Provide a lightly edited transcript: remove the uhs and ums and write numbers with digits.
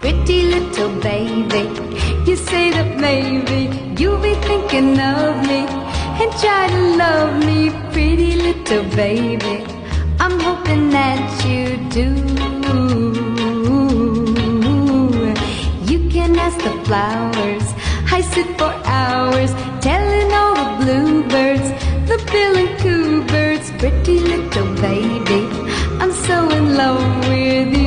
pretty little baby. You say that maybe you'll be thinking of me and try to love me, pretty little baby. I'm hoping that you do. You can ask the flowers, I sit for hours telling all the bluebirds, the bill and coo birds, pretty little baby, I'm so in love with you.